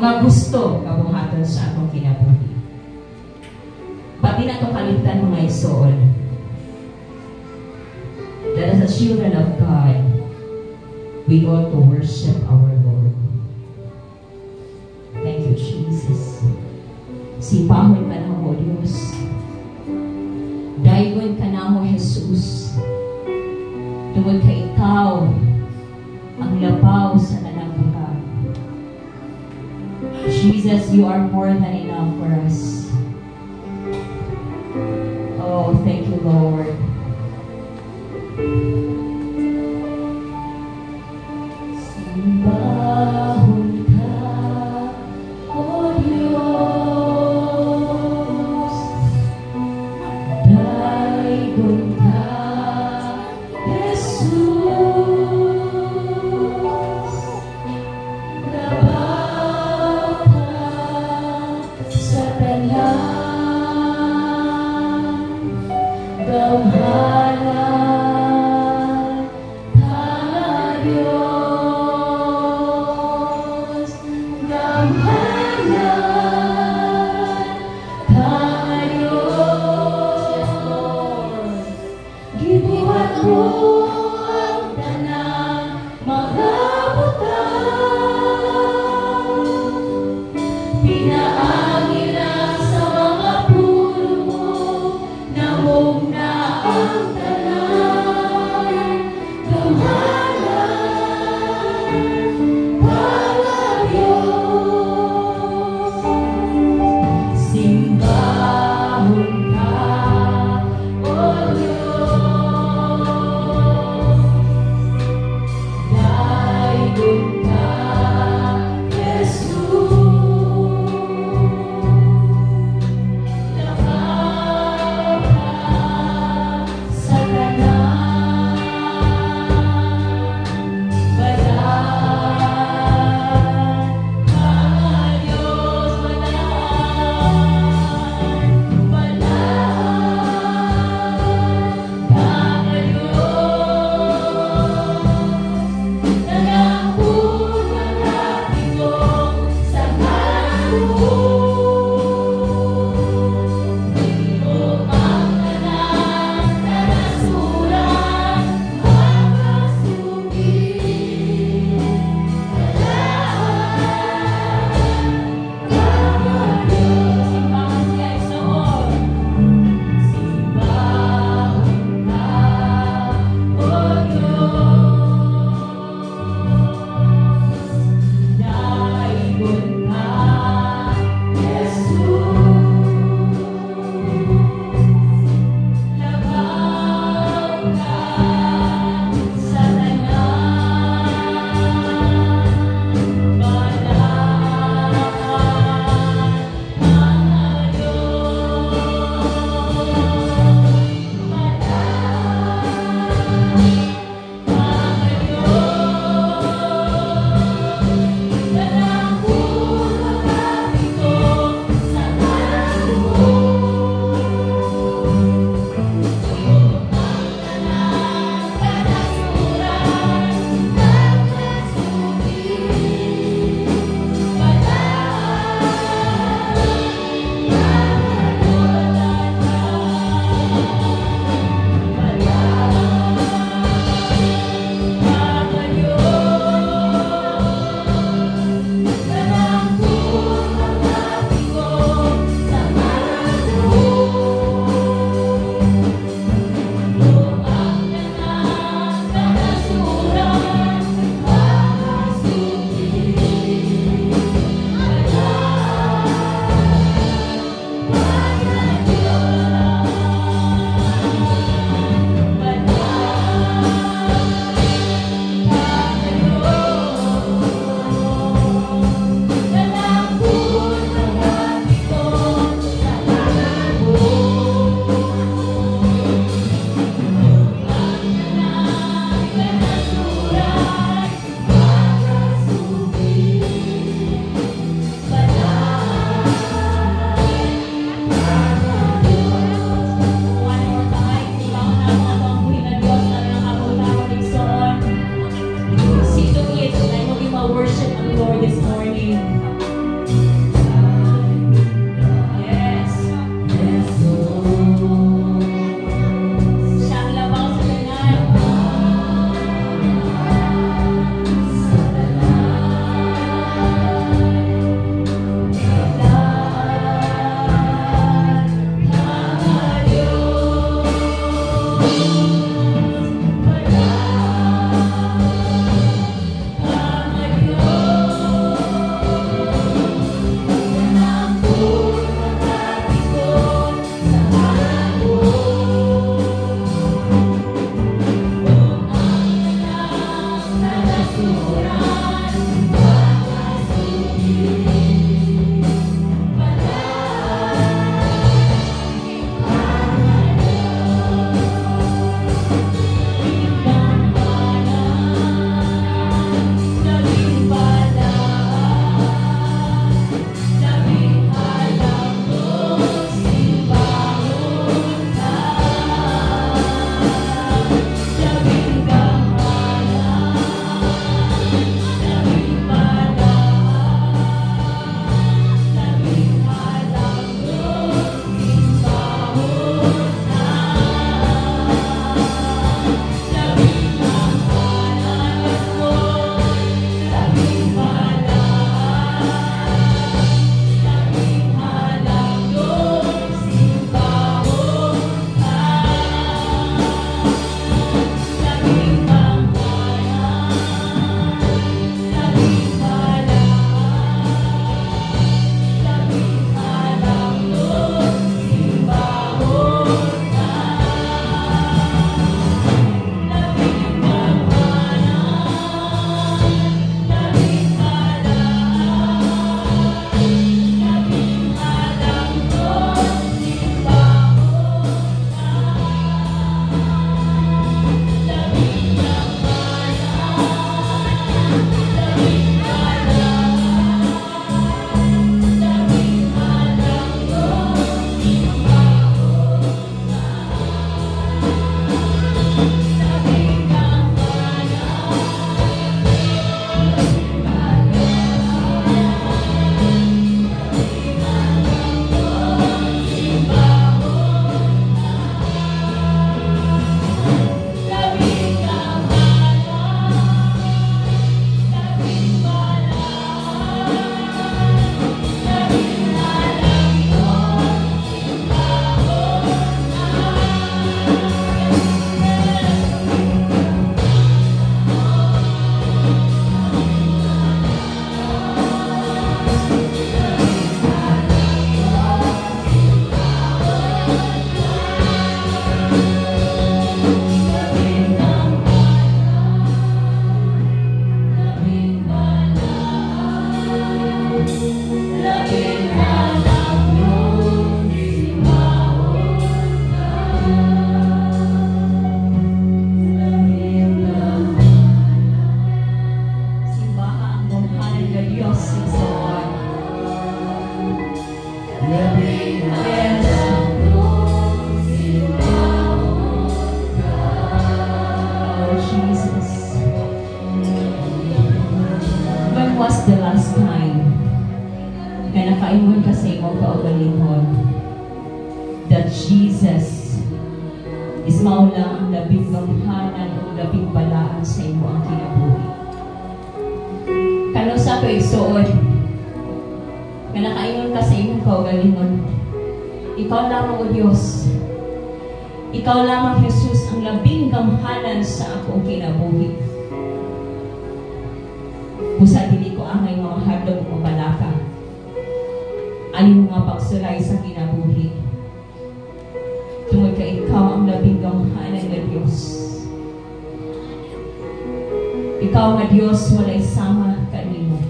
Mga gusto kabuhaton sa akong kinabuhi. Pati na itong kalimtan mga isoon. That as a children of God, we ought to worship our Lord. Thank you, Jesus. Sipahon ka na mo, Diyos. Daigon ka na mo, Jesus. Tungod ka ikaw, ang labaw sa nanabuha. Jesus, you are more than enough for us. Oh, thank you, Lord. Simbahon ka, O Diyos. Daigon ka, Jesus. Labaw ka sa tanan, damhala nga nakaingon ka sa imong kaugalingon that Jesus is mao lang ang labing gamhanan o labing balaan sa imo ang kinabuhi. Kano sa to igsuod nga nakaingon ka sa imong kaugalingon, ikaw lamang o Diyos, ikaw lamang Jesus ang labing gamhanan sa akong kinabuhi. Busa dili ko angay mga hadlok o balaka aning mga pagsulay sa kinabuhi. Tungod ka ikaw ang labing gamhanan nga Diyos. Ikaw nga Diyos walay sama kanimo.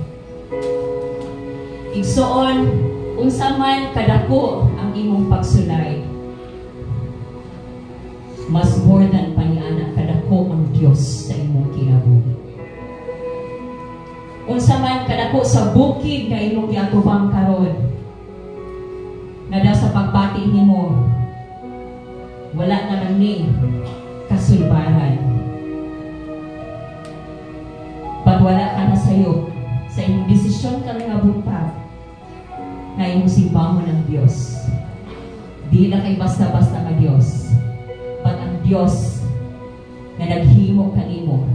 Igsuon unsa man kadako ang imong pagsulay, mas more than paniana kadako ang Diyos sa imong kinabuhi. Unsa man kadako sa bukid nga imong giatubang karon, nga daw sa pagbati nimo wala naman ni kasulbaran. But wala ka na sayo sa imong desisyon ka nga buntag na imong simbahon ng Diyos. Di na kay basta-basta ka Diyos, but ang Diyos na naghimo kanimo,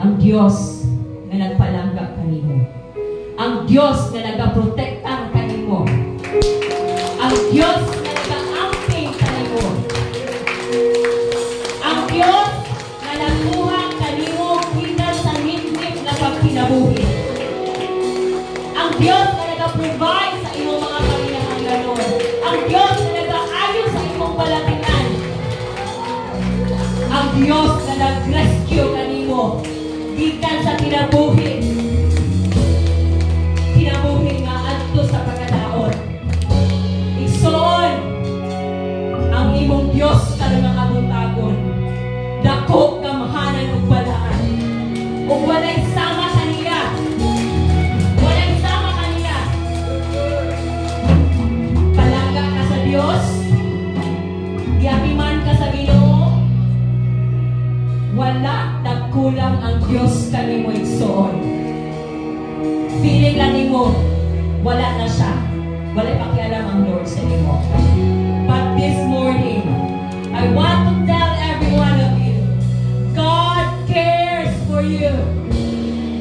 ang Diyos na nagpalangga kanimo, ang Diyos na nagaprotekta kanimo, ang Diyos na nag-aamping kanimo, ang Diyos na nagkuha kanimo gikan sa hindip na pagkinabuhi, ang Diyos na nag-provide sa imong mga pangangailangan, ang Diyos na nag-aayo sa imong balatinan, ang Diyos na nag-rescue kanimo gikan sa kinabuhi nga adto sa pagkadaot. Igsoon ang imong Diyos karon nga abuntagon, dako gamhanan ug balaan, ug walay sama kaniya, walay sama kaniya. Palaga ka sa Diyos, giapiman ka sa Ginoo, wala nagkulang ang Diyos kanimo igsoon. Feeling lang nimo wala na siya, wala pakialam ang Lord sa nimo. But this morning I want to tell every one of you, God cares for you.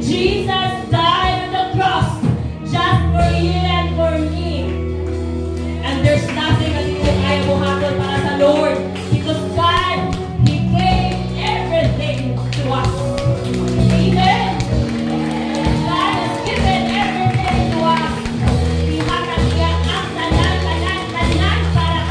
Jesus died on the cross just for you and for me, and there's nothing that you kaya mo hatol para sa Lord, because God, He gave everything to us. Amen. God has given everything to us. Ihatag niya ang tanan para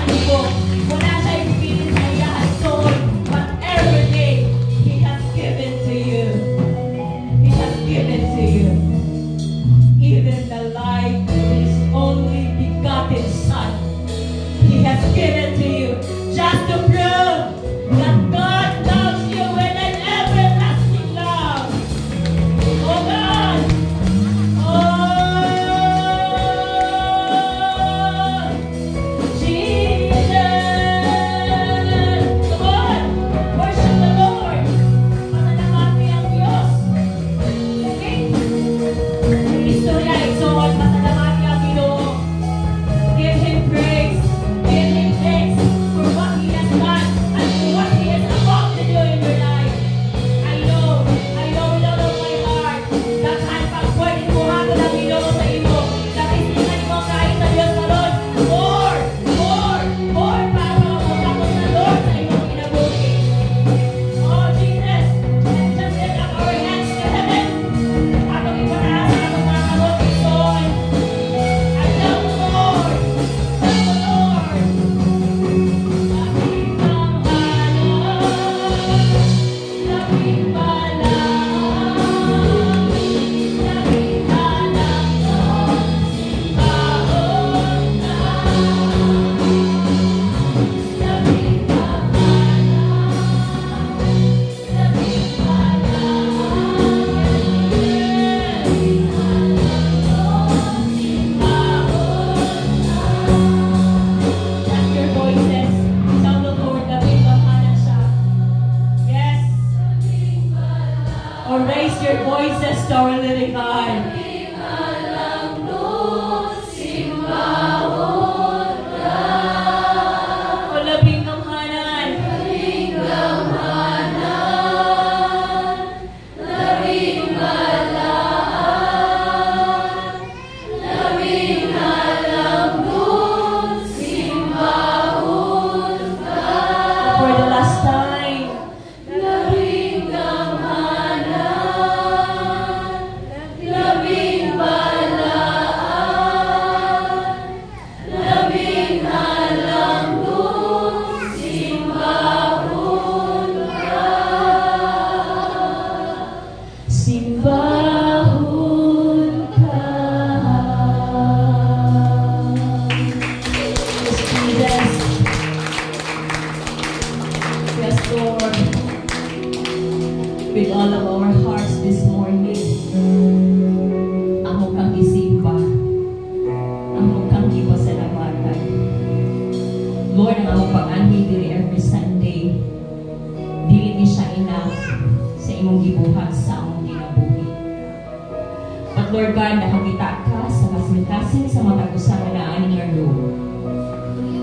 Lord God, nakakita ka sa kasing-kasing sa mga tagusan na aning nga room.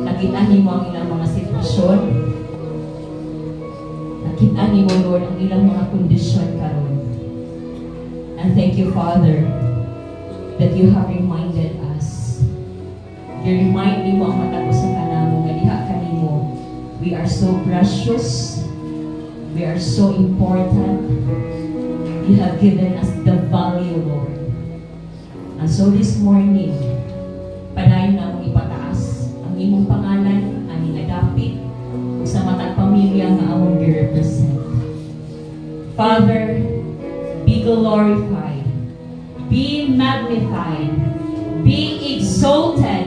Nakita niyo ang ilang mga sitwasyon. Nakita niyo, Lord, ang ilang mga kondisyon karon. And thank you, Father, that you have reminded us. You remind me mo ang matagusan ka namin, nga diha ka nimo. We are so precious. We are so important. You have given us the value, Lord. And so this morning, panayon na mong ipataas ang imong pangalan, aning adapit, sa matag pamilya nga among gi-represent. Father, be glorified, be magnified, be exalted